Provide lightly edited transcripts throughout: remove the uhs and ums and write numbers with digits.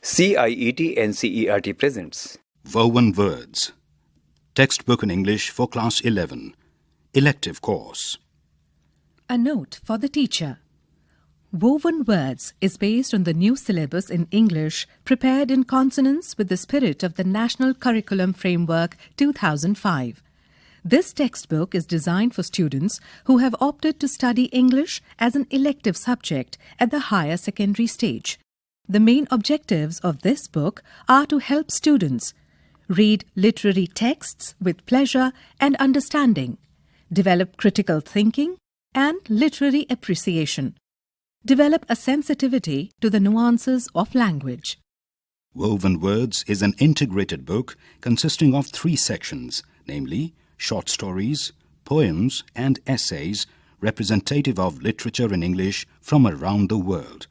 CIET NCERT presents Woven Words. Textbook in English for Class 11. Elective course. A note for the teacher. Woven Words is based on the new syllabus in English prepared in consonance with the spirit of the National Curriculum Framework 2005. This textbook is designed for students who have opted to study English as an elective subject at the higher secondary stage. The main objectives of this book are to help students read literary texts with pleasure and understanding, develop critical thinking and literary appreciation, develop a sensitivity to the nuances of language. Woven Words is an integrated book consisting of 3 sections, namely short stories, poems and essays representative of literature in English from around the world.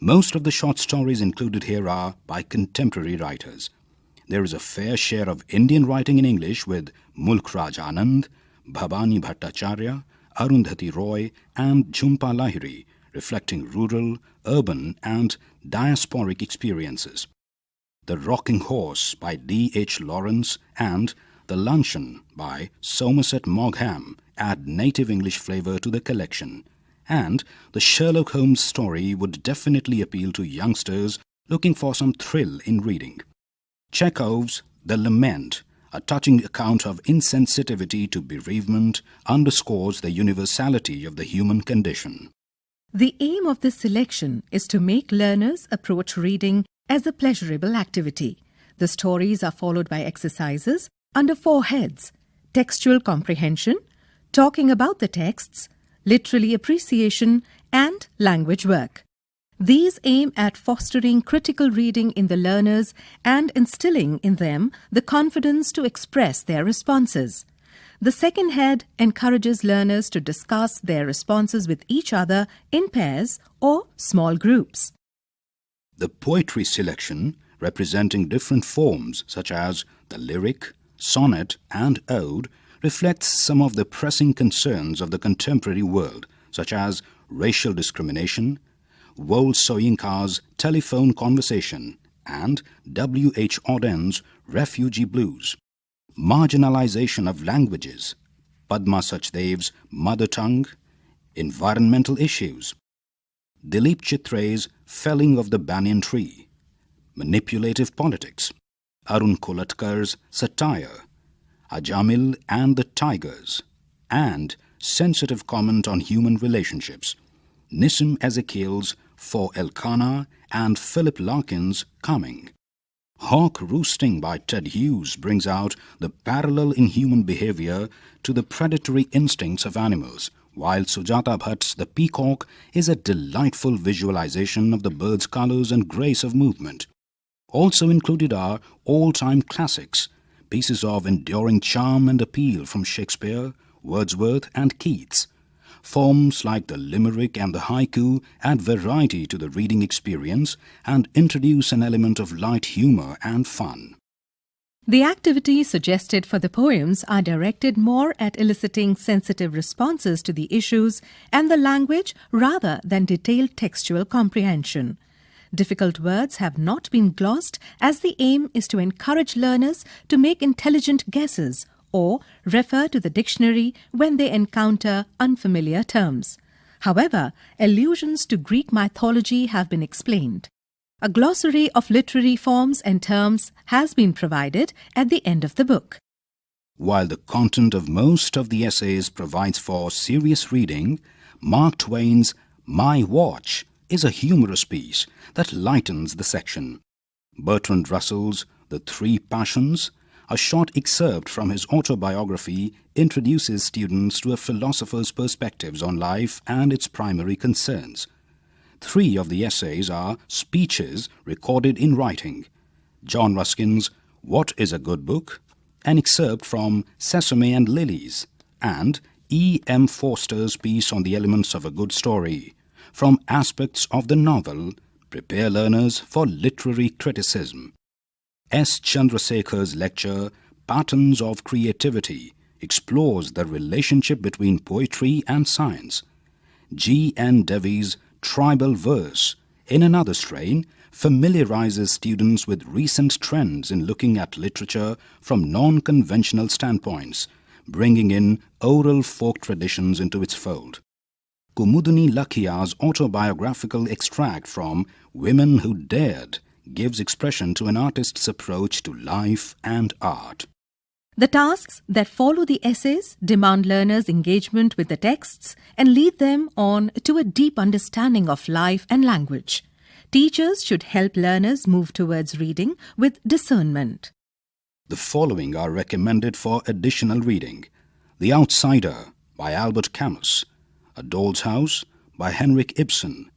Most of the short stories included here are by contemporary writers. There is a fair share of Indian writing in English with Mulk Raj Anand, Bhabani Bhattacharya, Arundhati Roy and Jhumpa Lahiri, reflecting rural, urban and diasporic experiences. The Rocking Horse by D.H. Lawrence and The Luncheon by Somerset Maugham add native English flavour to the collection. And the Sherlock Holmes story would definitely appeal to youngsters looking for some thrill in reading. Chekhov's The Lament, a touching account of insensitivity to bereavement, underscores the universality of the human condition. The aim of this selection is to make learners approach reading as a pleasurable activity. The stories are followed by exercises under 4 heads: textual comprehension, talking about the texts, literary appreciation and language work. These aim at fostering critical reading in the learners and instilling in them the confidence to express their responses. The second head encourages learners to discuss their responses with each other in pairs or small groups. The poetry selection, representing different forms such as the lyric, sonnet and ode, reflects some of the pressing concerns of the contemporary world, such as racial discrimination, Wole Soyinka's telephone conversation, and W. H. Auden's refugee blues. Marginalization of languages, Padma Sachdev's mother tongue, environmental issues, Dilip Chitra's felling of the banyan tree, manipulative politics, Arun Kolatkar's satire, Ajamil and the Tigers, and sensitive comment on human relationships, Nissim Ezekiel's For Elkanah and Philip Larkin's Coming. Hawk Roosting by Ted Hughes brings out the parallel in human behavior to the predatory instincts of animals, while Sujata Bhatt's The Peacock is a delightful visualization of the bird's colors and grace of movement. Also included are all-time classics, pieces of enduring charm and appeal from Shakespeare, Wordsworth and Keats. Forms like the limerick and the haiku add variety to the reading experience and introduce an element of light humor and fun. The activities suggested for the poems are directed more at eliciting sensitive responses to the issues and the language rather than detailed textual comprehension. Difficult words have not been glossed as the aim is to encourage learners to make intelligent guesses or refer to the dictionary when they encounter unfamiliar terms. However, allusions to Greek mythology have been explained. A glossary of literary forms and terms has been provided at the end of the book. While the content of most of the essays provides for serious reading, Mark Twain's My Watch is a humorous piece that lightens the section. Bertrand Russell's The 3 Passions, a short excerpt from his autobiography, introduces students to a philosopher's perspectives on life and its primary concerns. 3 of the essays are speeches recorded in writing: John Ruskin's What is a Good Book, an excerpt from Sesame and Lilies, and E. M. Forster's piece on the elements of a good story. From aspects of the novel, prepare learners for literary criticism. S. Chandrasekhar's lecture, Patterns of Creativity, explores the relationship between poetry and science. G. N. Devi's tribal verse, in another strain, familiarizes students with recent trends in looking at literature from non-conventional standpoints, bringing in oral folk traditions into its fold. Kumudini Lakia's autobiographical extract from Women Who Dared gives expression to an artist's approach to life and art. The tasks that follow the essays demand learners' engagement with the texts and lead them on to a deep understanding of life and language. Teachers should help learners move towards reading with discernment. The following are recommended for additional reading: The Outsider by Albert Camus, A Doll's House by Henrik Ibsen,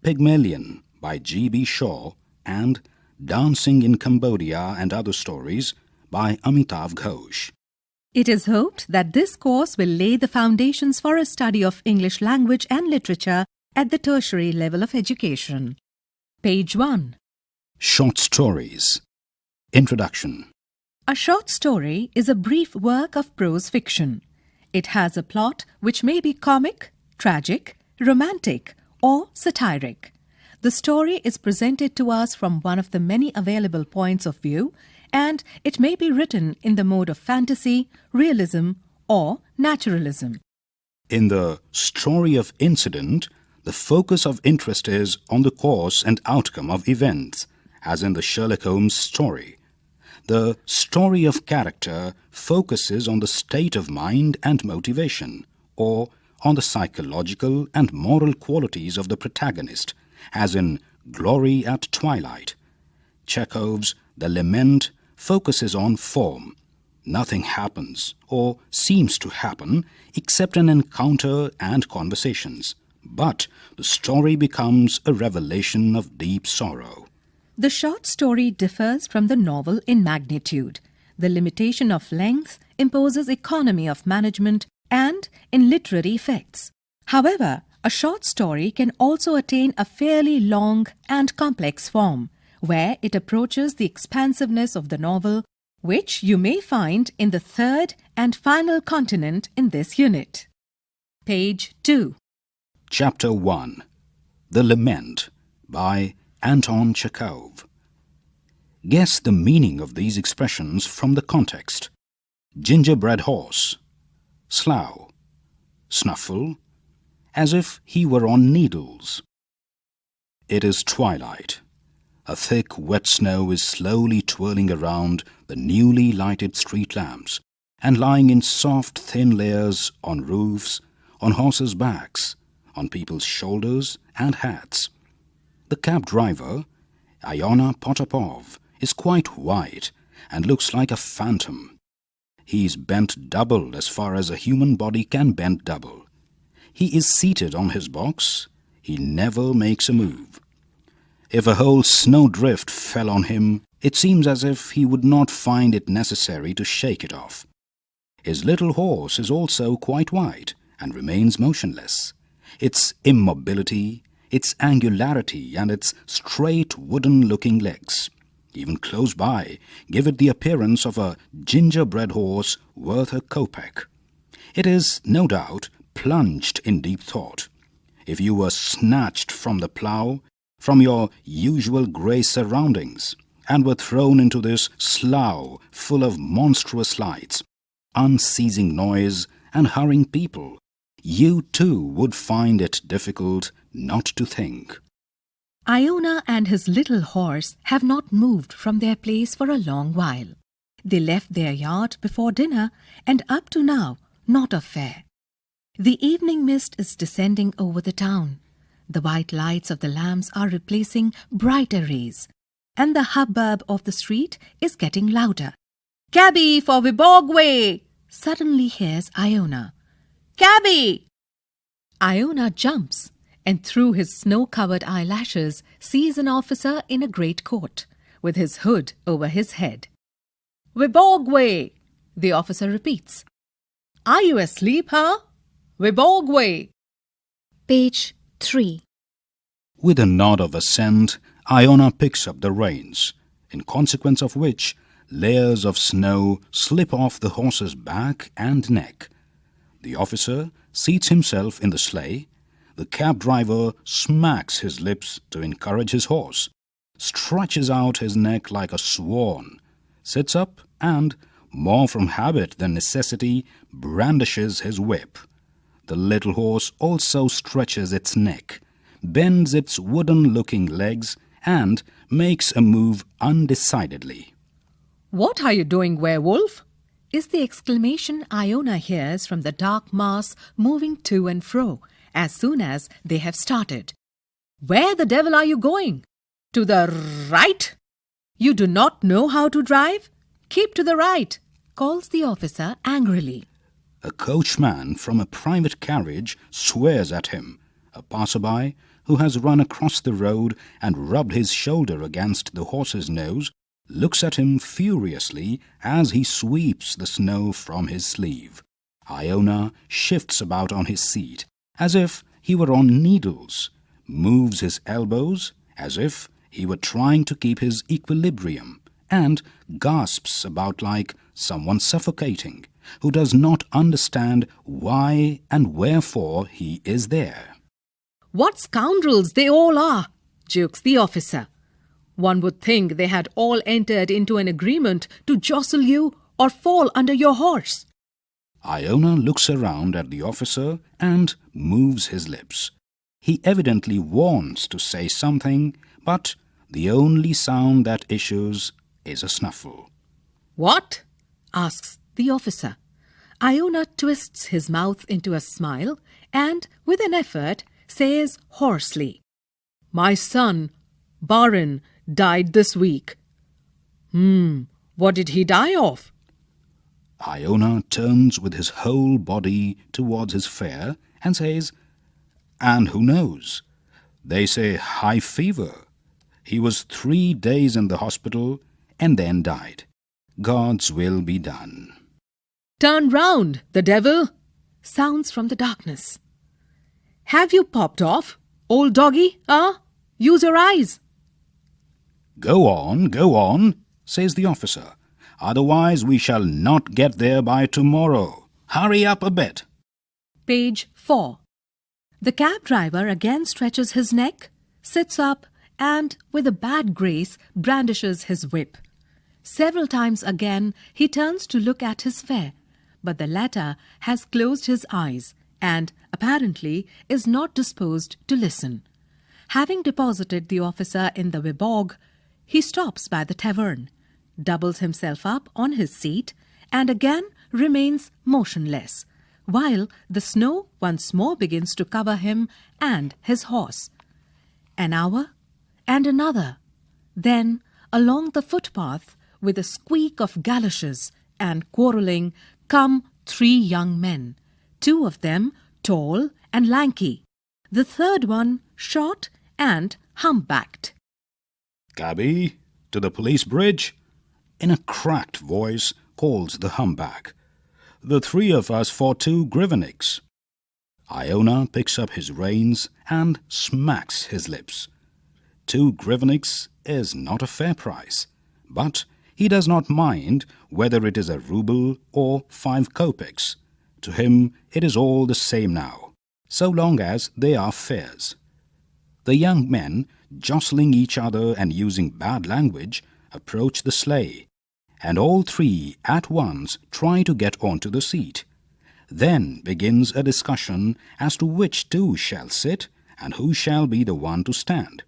Pygmalion by G.B. Shaw, and Dancing in Cambodia and Other Stories by Amitav Ghosh. It is hoped that this course will lay the foundations for a study of English language and literature at the tertiary level of education. Page 1. Short Stories. Introduction. A short story is a brief work of prose fiction. It has a plot which may be comic, tragic, romantic, or satiric. The story is presented to us from one of the many available points of view, and it may be written in the mode of fantasy, realism, or naturalism. In the story of incident, the focus of interest is on the course and outcome of events, as in the Sherlock Holmes story. The story of character focuses on the state of mind and motivation, or on the psychological and moral qualities of the protagonist, as in Glory at Twilight. Chekhov's The Lament focuses on form. Nothing happens, or seems to happen, except an encounter and conversations. But the story becomes a revelation of deep sorrow. The short story differs from the novel in magnitude. The limitation of length imposes economy of management and in literary effects. However, a short story can also attain a fairly long and complex form, where it approaches the expansiveness of the novel, which you may find in the third and final continent in this unit. Page 2. Chapter 1. The Lament by Anton Chekhov. Guess the meaning of these expressions from the context. Gingerbread horse, slough, snuffle, as if he were on needles. It is twilight. A thick, wet snow is slowly twirling around the newly lighted street lamps and lying in soft, thin layers on roofs, on horses' backs, on people's shoulders and hats. The cab driver, Iona Potapov, is quite white and looks like a phantom. He is bent double as far as a human body can bend double. He is seated on his box. He never makes a move. If a whole snowdrift fell on him, it seems as if he would not find it necessary to shake it off. His little horse is also quite white and remains motionless. Its immobility, its angularity, and its straight wooden-looking legs, even close by, give it the appearance of a gingerbread horse worth a kopeck. It is, no doubt, plunged in deep thought. If you were snatched from the plough, from your usual grey surroundings, and were thrown into this slough full of monstrous lights, unceasing noise, and hurrying people, you too would find it difficult not to think. Iona and his little horse have not moved from their place for a long while. They left their yard before dinner, and up to now, not a fare. The evening mist is descending over the town. The white lights of the lamps are replacing brighter rays, and the hubbub of the street is getting louder. "Cabby for Viborg way!" suddenly hears Iona. "Cabby!" Iona jumps, and through his snow-covered eyelashes sees an officer in a great coat, with his hood over his head. "Viborg way!" the officer repeats. "Are you asleep, huh? Viborg way!" Page 3. With a nod of assent, Iona picks up the reins, in consequence of which layers of snow slip off the horse's back and neck. The officer seats himself in the sleigh. The cab driver smacks his lips to encourage his horse. stretches out his neck like a swan, sits up and, more from habit than necessity, brandishes his whip. The little horse also stretches its neck, bends its wooden-looking legs, and makes a move undecidedly. "What are you doing, werewolf?" is the exclamation Iona hears from the dark mass moving to and fro as soon as they have started. "Where the devil are you going? To the right? You do not know how to drive? Keep to the right," calls the officer angrily. A coachman from a private carriage swears at him. A passerby, who has run across the road and rubbed his shoulder against the horse's nose, looks at him furiously as he sweeps the snow from his sleeve. Iona shifts about on his seat, as if he were on needles, moves his elbows, as if he were trying to keep his equilibrium, and gasps about like someone suffocating, who does not understand why and wherefore he is there. "What scoundrels they all are," jokes the officer. "One would think they had all entered into an agreement to jostle you or fall under your horse." Iona looks around at the officer and moves his lips. He evidently wants to say something, but the only sound that issues is a snuffle. "What?" asks the officer. Iona twists his mouth into a smile and, with an effort, says hoarsely, "My son, Baron, died this week." What did he die of?" Iona turns with his whole body towards his fare and says, "And who knows? They say high fever. He was 3 days in the hospital and then died. God's will be done." "Turn round, the devil!" sounds from the darkness. "Have you popped off, old doggy, Use your eyes." Go on," says the officer. "Otherwise we shall not get there by tomorrow. Hurry up a bit." Page 4. The cab driver again stretches his neck, sits up, and, with a bad grace, brandishes his whip. Several times again he turns to look at his fare, but the latter has closed his eyes and, apparently, is not disposed to listen. Having deposited the officer in the Viborg, he stops by the tavern, doubles himself up on his seat, and again remains motionless, while the snow once more begins to cover him and his horse. An hour and another. Then, along the footpath, with a squeak of galoshes and quarrelling, come 3 young men, 2 of them tall and lanky, the third one short and humpbacked. "Cabby, to the police bridge," in a cracked voice calls the humpback. "The 3 of us for 2 grivenniks." Iona picks up his reins and smacks his lips. 2 grivenniks is not a fair price, but he does not mind whether it is a rouble or 5 kopecks. To him it is all the same now, so long as they are fares. The young men, jostling each other and using bad language, approach the sleigh, and all 3 at once try to get onto the seat. Then begins a discussion as to which 2 shall sit and who shall be the one to stand.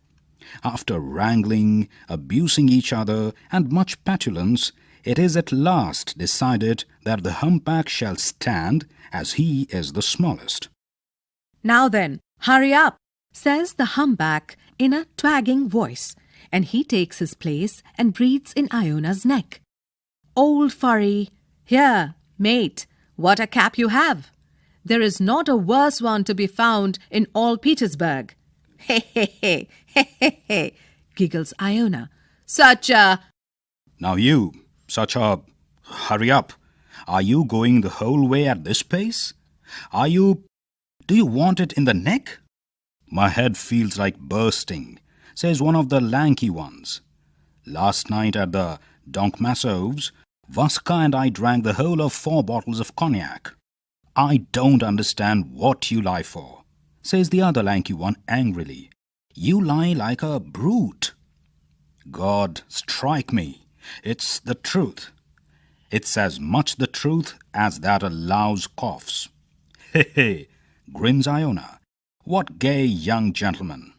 After wrangling, abusing each other, and much petulance, it is at last decided that the humpback shall stand, as he is the smallest. "Now then, hurry up," says the humpback in a twagging voice, and he takes his place and breathes in Iona's neck. "Old furry, here, mate, what a cap you have! There is not a worse one to be found in all Petersburg." "He, he, he, he, he, he," giggles Iona. "Such a—" "Now you, hurry up. Are you going the whole way at this pace? Do you want it in the neck?" "My head feels like bursting," says one of the lanky ones. "Last night at the Donkmasovs, Vaska and I drank the whole of 4 bottles of cognac." "I don't understand what you lie for," says the other lanky one angrily. "You lie like a brute." God strike me, it's the truth. It's as much the truth as that a louse coughs. He he, grins Iona. What gay young gentleman!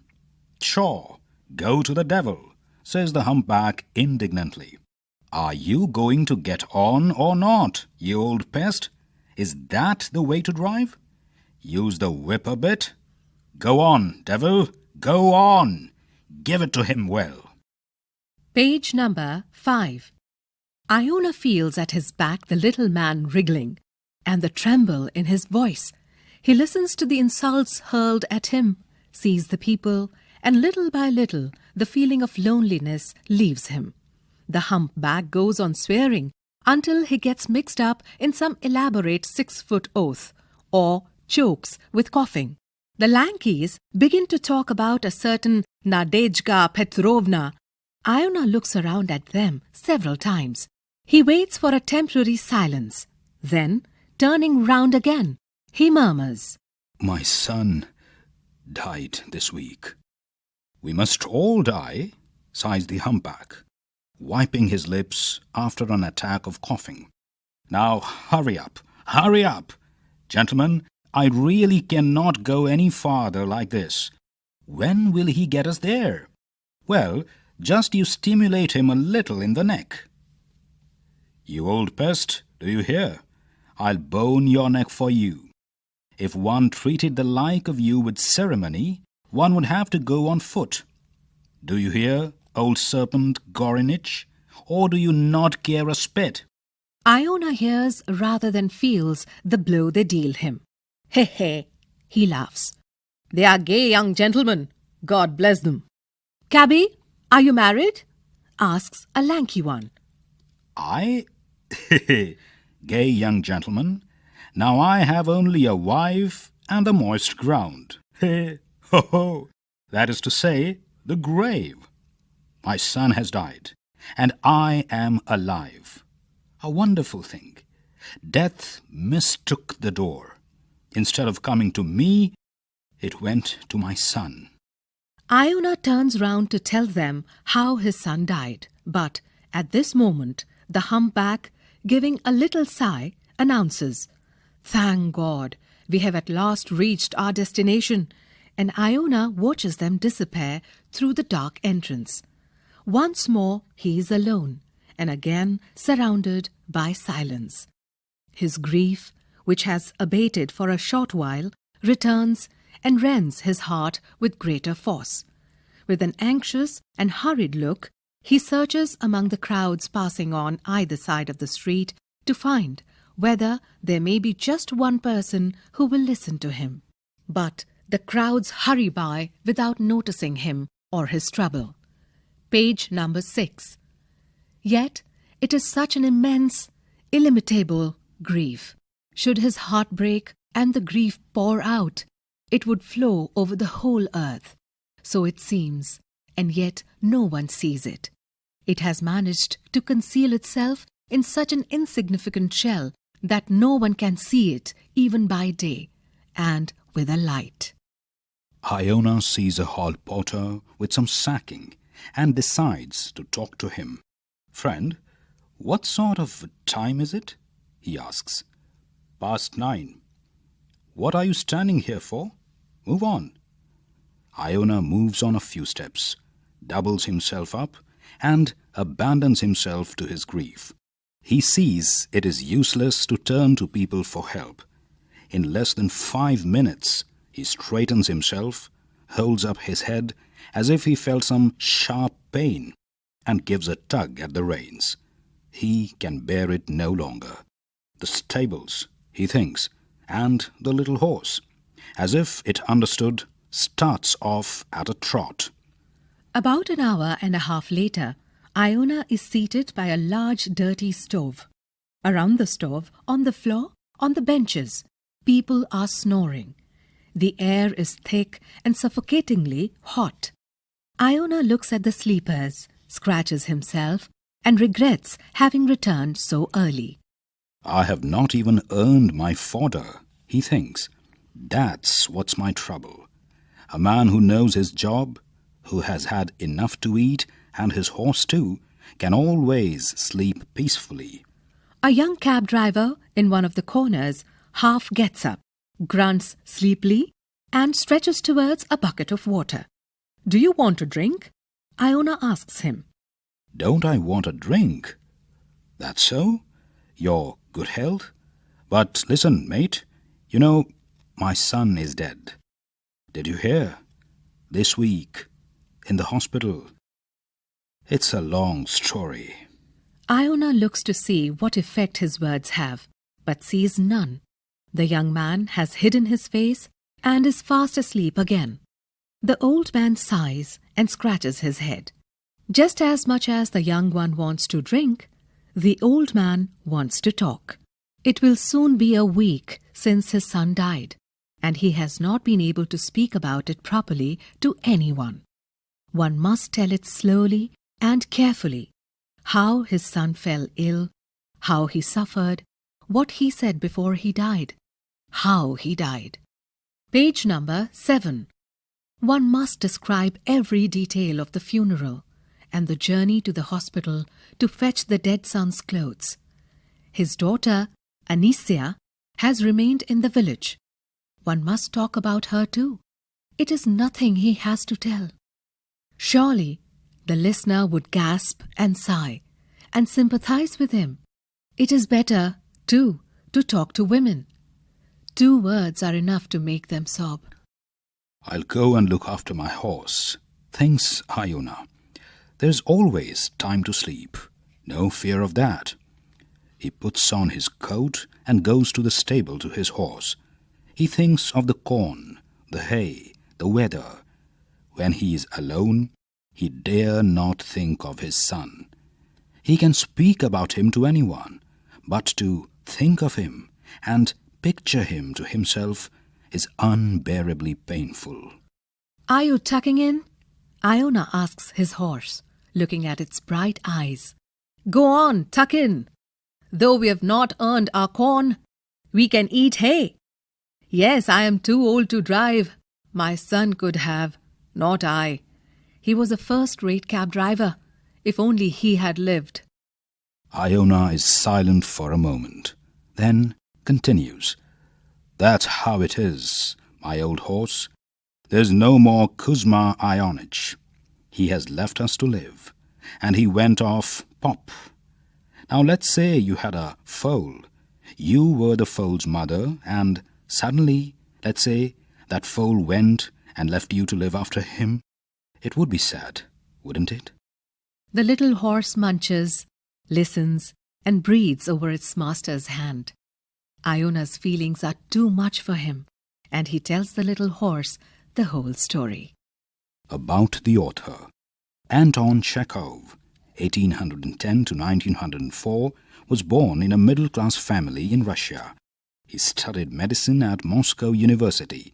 Pshaw, go to the devil, says the humpback indignantly. Are you going to get on or not, you old pest? Is that the way to drive? Use the whip a bit. Go on, devil, go on. Give it to him well. Page number 5. Iona feels at his back the little man wriggling, and the tremble in his voice. He listens to the insults hurled at him, sees the people, and little by little the feeling of loneliness leaves him. The humpback goes on swearing until he gets mixed up in some elaborate 6-foot oath, or chokes with coughing. The Lankies begin to talk about a certain Nadezhda Petrovna. Iona looks around at them several times. He waits for a temporary silence. Then, turning round again, he murmurs, My son died this week. We must all die, sighs the humpback, wiping his lips after an attack of coughing. Now hurry up, hurry up. Gentlemen, I really cannot go any farther like this. When will he get us there? Well, just you stimulate him a little in the neck. You old pest, do you hear? I'll bone your neck for you. If one treated the like of you with ceremony, one would have to go on foot. Do you hear, old serpent Gorinich? Or do you not care a spit? Iona hears rather than feels the blow they deal him. He he, he laughs. They are gay young gentlemen. God bless them. Cabby, are you married? Asks a lanky one. I? Gay young gentleman. Now I have only a wife and the moist ground. Ho ho! That is to say, the grave. My son has died, and I am alive. A wonderful thing. Death mistook the door. Instead of coming to me, it went to my son. Iona turns round to tell them how his son died, but at this moment the humpback, giving a little sigh, announces, Thank God, we have at last reached our destination, and Iona watches them disappear through the dark entrance. Once more he is alone, and again surrounded by silence. His grief, which has abated for a short while, returns and rends his heart with greater force. With an anxious and hurried look, he searches among the crowds passing on either side of the street to find whether there may be just one person who will listen to him. But the crowds hurry by without noticing him or his trouble. Page number 6. Yet it is such an immense, illimitable grief. Should his heart break and the grief pour out, it would flow over the whole earth. So it seems, and yet no one sees it. It has managed to conceal itself in such an insignificant shell that no one can see it even by day, and with a light. Iona sees a hall porter with some sacking and decides to talk to him. Friend, what sort of time is it? He asks. Past 9. What are you standing here for? Move on. Iona moves on a few steps, doubles himself up, and abandons himself to his grief. He sees it is useless to turn to people for help. In less than 5 minutes, he straightens himself, holds up his head as if he felt some sharp pain, and gives a tug at the reins. He can bear it no longer. The stables, he thinks, and the little horse, as if it understood, starts off at a trot. About an hour and a half later, Iona is seated by a large dirty stove. Around the stove, on the floor, on the benches, people are snoring. The air is thick and suffocatingly hot. Iona looks at the sleepers, scratches himself, and regrets having returned so early. I have not even earned my fodder, he thinks. That's what's my trouble. A man who knows his job, who has had enough to eat and his horse too, can always sleep peacefully. A young cab driver in one of the corners half gets up, grunts sleepily, and stretches towards a bucket of water. "Do you want a drink?" Iona asks him. Don't I want a drink? That's so? Your good health? But listen, mate, you know, my son is dead. Did you hear? This week, in the hospital. It's a long story. Iona looks to see what effect his words have, but sees none. The young man has hidden his face and is fast asleep again. The old man sighs and scratches his head. Just as much as the young one wants to drink, the old man wants to talk. It will soon be a week since his son died, and he has not been able to speak about it properly to anyone. One must tell it slowly and carefully, how his son fell ill, how he suffered, what he said before he died, how he died. Page number 7. One must describe every detail of the funeral and the journey to the hospital to fetch the dead son's clothes. His daughter, Anicia, has remained in the village. One must talk about her too. It is nothing he has to tell. Surely the listener would gasp and sigh and sympathize with him. It is better, too, to talk to women. 2 words are enough to make them sob. I'll go and look after my horse. Thanks, Iona. There's always time to sleep. No fear of that. He puts on his coat and goes to the stable to his horse. He thinks of the corn, the hay, the weather. When he is alone, he dare not think of his son. He can speak about him to anyone, but to think of him and picture him to himself is unbearably painful. "Are you tucking in?" Iona asks his horse, looking at its bright eyes. "Go on, tuck in. Though we have not earned our corn, we can eat hay. Yes, I am too old to drive. My son could have, not I. He was a first-rate cab driver. If only he had lived." Iona is silent for a moment, then continues. That's how it is, my old horse. There's no more Kuzma Ionich. He has left us to live, and he went off pop. Now let's say you had a foal. You were the foal's mother, and suddenly, let's say, that foal went and left you to live after him. It would be sad, wouldn't it? The little horse munches, listens, and breathes over its master's hand. Iona's feelings are too much for him, and he tells the little horse the whole story. About the author. Anton Chekhov, 1810 to 1904, was born in a middle-class family in Russia. He studied medicine at Moscow University.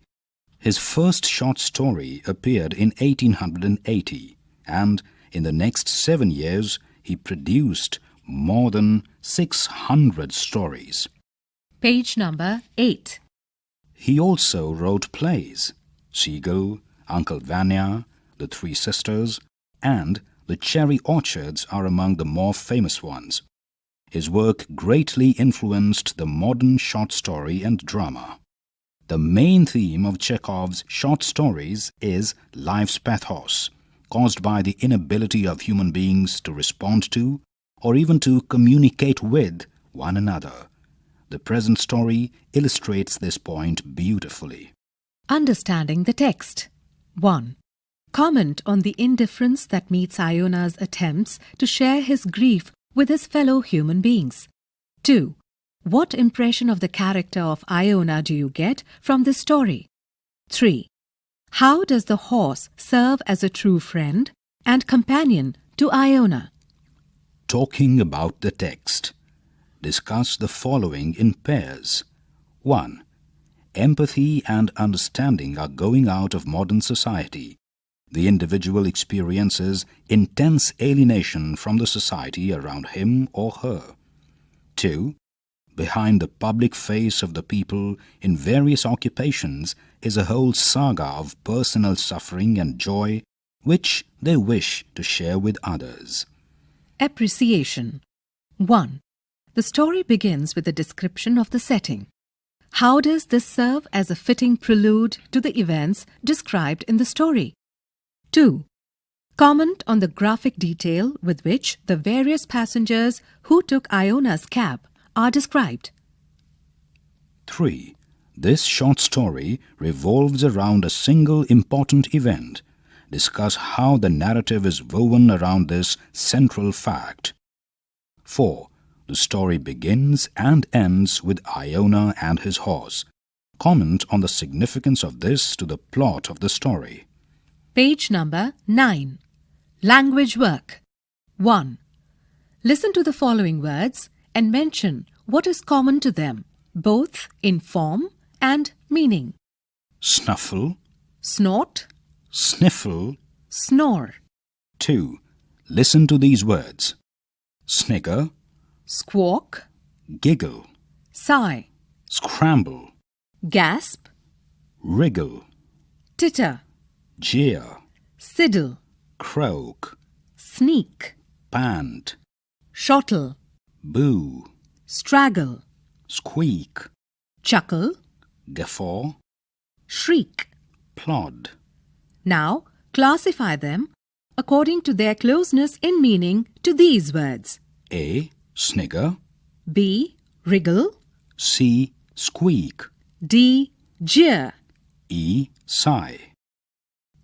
His first short story appeared in 1880, and in the next 7 years he produced more than 600 stories. Page number 8. He also wrote plays, Seagull, Uncle Vanya, The Three Sisters, and The Cherry Orchards are among the more famous ones. His work greatly influenced the modern short story and drama. The main theme of Chekhov's short stories is life's pathos, caused by the inability of human beings to respond to, or even to communicate with, one another. The present story illustrates this point beautifully. Understanding the text. 1. Comment on the indifference that meets Iona's attempts to share his grief with his fellow human beings. 2. What impression of the character of Iona do you get from this story? 3. How does the horse serve as a true friend and companion to Iona? Talking about the text. Discuss the following in pairs. 1. Empathy and understanding are going out of modern society. The individual experiences intense alienation from the society around him or her. 2. Behind the public face of the people in various occupations is a whole saga of personal suffering and joy which they wish to share with others. Appreciation. 1. The story begins with a description of the setting. How does this serve as a fitting prelude to the events described in the story? 2. Comment on the graphic detail with which the various passengers who took Iona's cab are described. 3. This short story revolves around a single important event. Discuss how the narrative is woven around this central fact. 4. The story begins and ends with Iona and his horse. Comment on the significance of this to the plot of the story. Page number 9. Language work. 1. Listen to the following words and mention what is common to them, both in form and meaning. Snuffle, Snort, sniffle. snore, 2. Listen to these words. Snigger, squawk, giggle, sigh, scramble, gasp, wriggle, titter, jeer, siddle, croak, sneak, pant, shottle, boo, straggle, squeak, chuckle, guffaw, shriek. plod. Now, classify them according to their closeness in meaning to these words. A. Snigger. B. Wriggle. C. Squeak. D. Jeer. E. Sigh.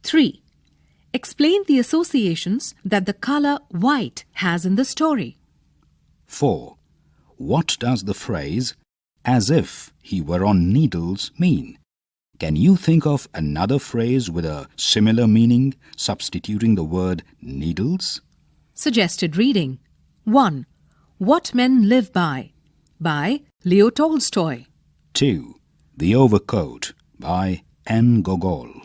3. Explain the associations that the color white has in the story. 4. What does the phrase, as if he were on needles, mean? Can you think of another phrase with a similar meaning, substituting the word needles? Suggested reading. 1. What Men Live By Leo Tolstoy. 2. The Overcoat by N. Gogol.